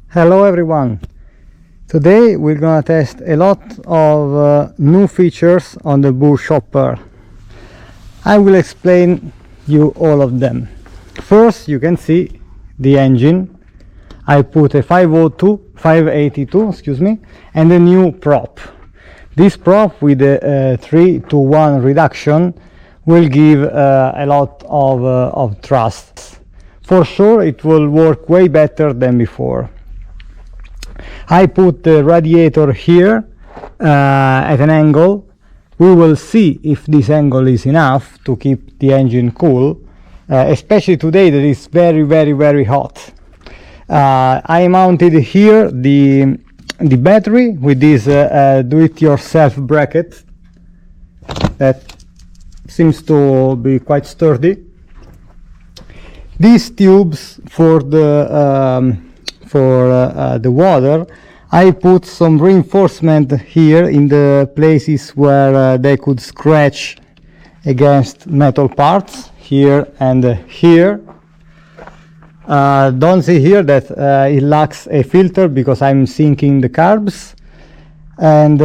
Hello everyone. Today we're gonna test a lot of new features on the bush hopper. I will explain you all of them. First, you can see the engine. I put a 582, excuse me, and a new prop. This prop with a 3-to-1 reduction will give a lot of thrust. For sure, it will work way better than before. I put the radiator here at an angle. We will see if this angle is enough to keep the engine cool, especially today that is very hot. I mounted here the battery with this do-it-yourself bracket that seems to be quite sturdy. These tubes for the water, I put some reinforcement here in the places where they could scratch against metal parts, here and here. Don't see here that it lacks a filter because I'm sinking the carbs, and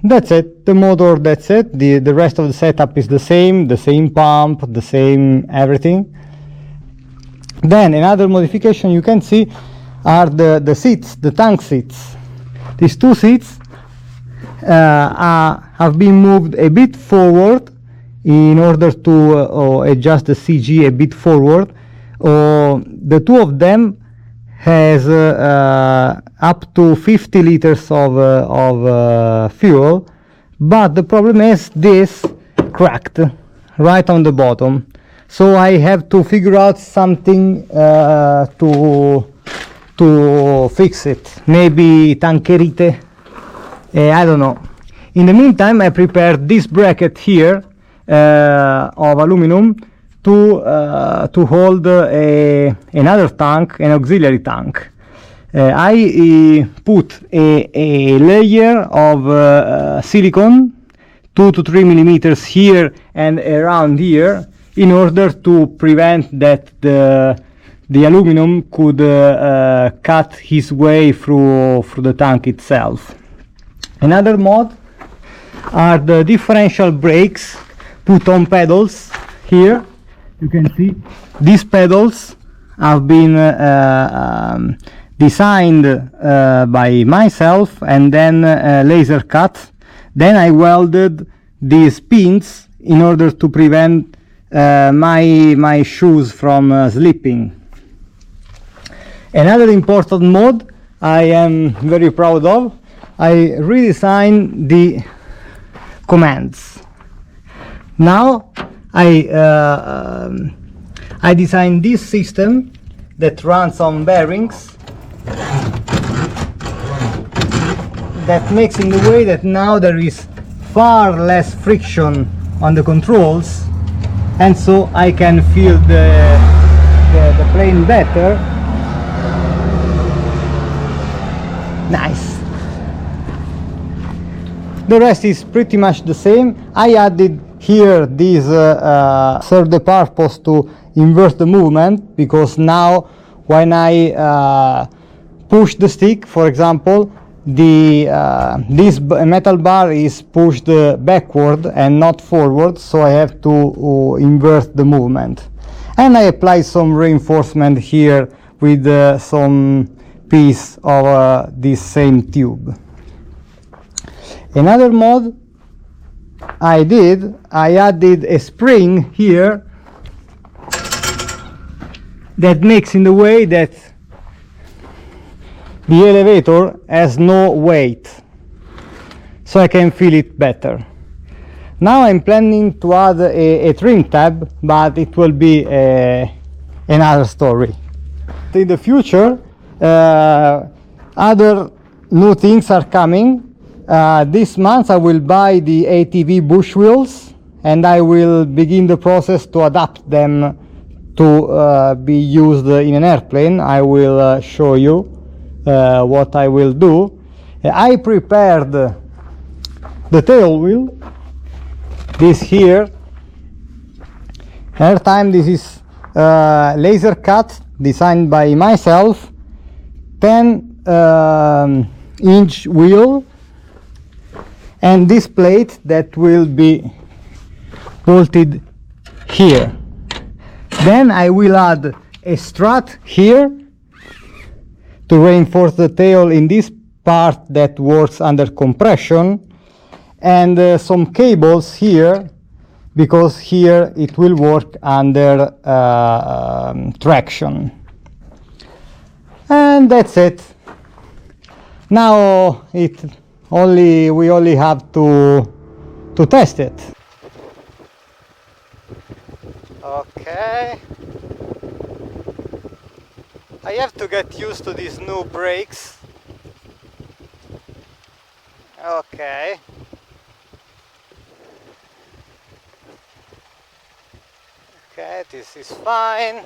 that's it. The motor, that's it. The rest of the setup is the same pump, the same everything. Then another modification you can see are the seats, the tank seats. These two seats have been moved a bit forward in order to adjust the CG a bit forward. The two of them has up to 50 liters of fuel, but the problem is this cracked right on the bottom. So I have to figure out something to fix it. Maybe tankerite, I don't know. In the meantime, I prepared this bracket here of aluminum to hold another tank, an auxiliary tank. I put a layer of silicone, 2 to 3 millimeters here and around here, in order to prevent that the aluminum could cut his way through the tank itself. Another mod are the differential brakes put on pedals. Here you can see these pedals have been designed by myself and then laser cut. Then I welded these pins in order to prevent my shoes from slipping. Another important mod I am very proud of, I redesigned the commands. Now I designed this system that runs on bearings, that makes in the way that now there is far less friction on the controls, and so I can feel the plane better. Nice. The rest is pretty much the same. I added here this serve the purpose to invert the movement, because now when I push the stick, for example, this metal bar is pushed backward and not forward, so I have to invert the movement. And I apply some reinforcement here with some piece of this same tube. Another mod I added a spring here that makes in the way that the elevator has no weight, so I can feel it better. Now I'm planning to add a trim tab, but it will be another story. In the future, other new things are coming. This month I will buy the ATV bush wheels, and I will begin the process to adapt them to be used in an airplane. I will show you what I will do. I prepared the tail wheel, this here. Another time, this is laser cut, designed by myself. 10-inch wheel and this plate that will be bolted here. Then I will add a strut here to reinforce the tail in this part that works under compression, and some cables here because here it will work under traction. And that's it. Now we only have to test it. Okay. I have to get used to these new brakes. Okay. Okay, this is fine.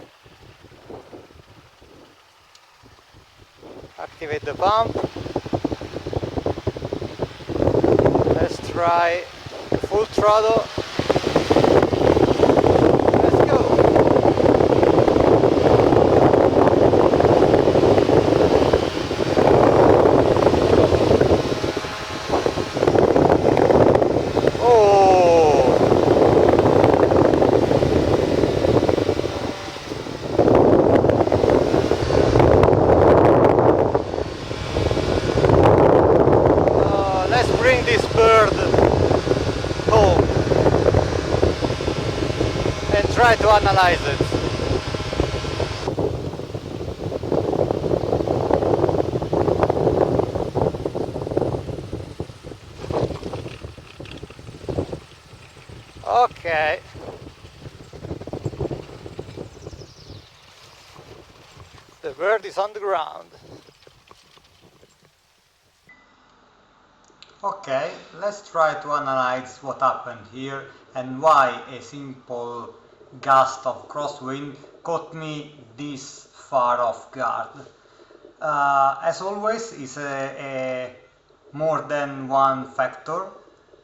Activate the pump. Let's try full throttle. Let's go. Try to analyze it. Okay. The bird is on the ground. Okay, let's try to analyze what happened here and why a simple gust of crosswind caught me this far off guard. As always, it's a more than one factor,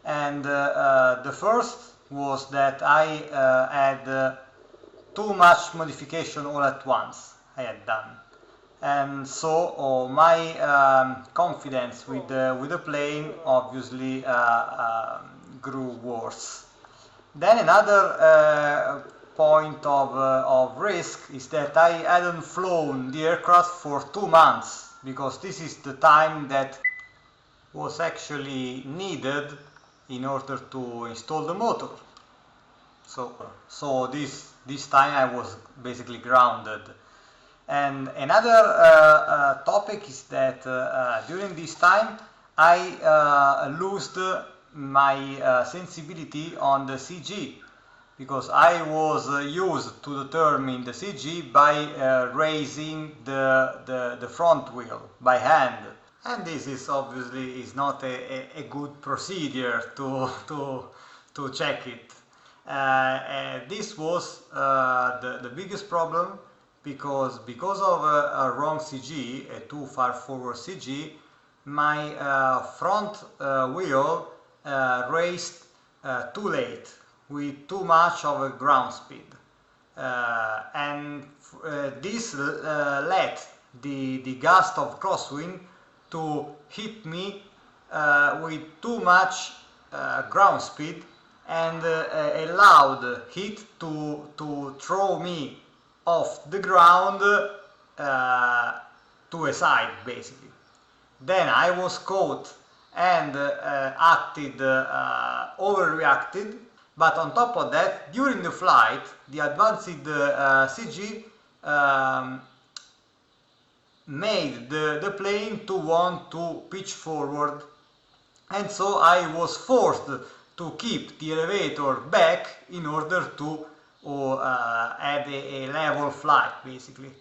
and the first was that I had too much modification all at once I had done, and so my confidence with the plane obviously grew worse. Then another point of risk is that I hadn't flown the aircraft for 2 months, because this is the time that was actually needed in order to install the motor. So this time I was basically grounded. And another topic is that during this time I lost my sensibility on the CG, because I was used to determine the CG by raising the front wheel by hand, and this is obviously not a good procedure to check it. This was the biggest problem, because of a wrong CG, a too far forward CG, my front wheel raised too late, with too much of a ground speed, and this led the gust of crosswind to hit me with too much ground speed, and a loud hit to throw me off the ground to a side, basically. Then I was caught and overreacted. But on top of that, during the flight, the advanced CG made the plane to want to pitch forward, and so I was forced to keep the elevator back in order to have a level flight, basically.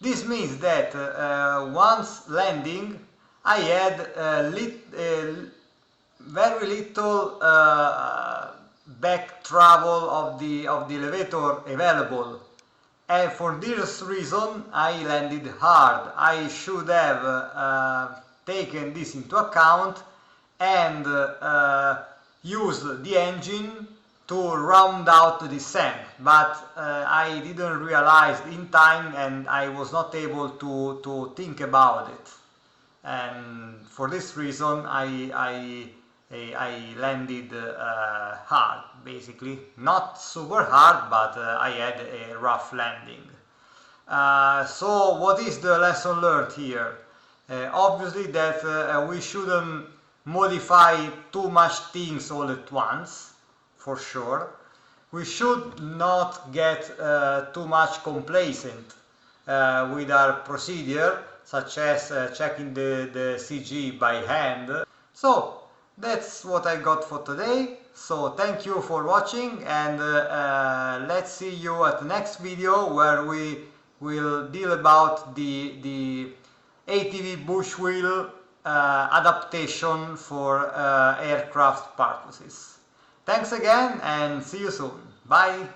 This means that once landing, I had very little back travel of the elevator available, and for this reason I landed hard. I should have taken this into account and used the engine to round out the descent, but I didn't realize in time and I was not able to think about it, and for this reason I landed hard, basically not super hard, but I had a rough landing. So what is the lesson learned here? Obviously that we shouldn't modify too much things all at once, for sure. We should not get too much complacent with our procedure, such as checking the CG by hand. So that's what I got for today. So thank you for watching, and let's see you at the next video, where we will deal about the ATV bush wheel adaptation for aircraft purposes. Thanks again and see you soon. Bye!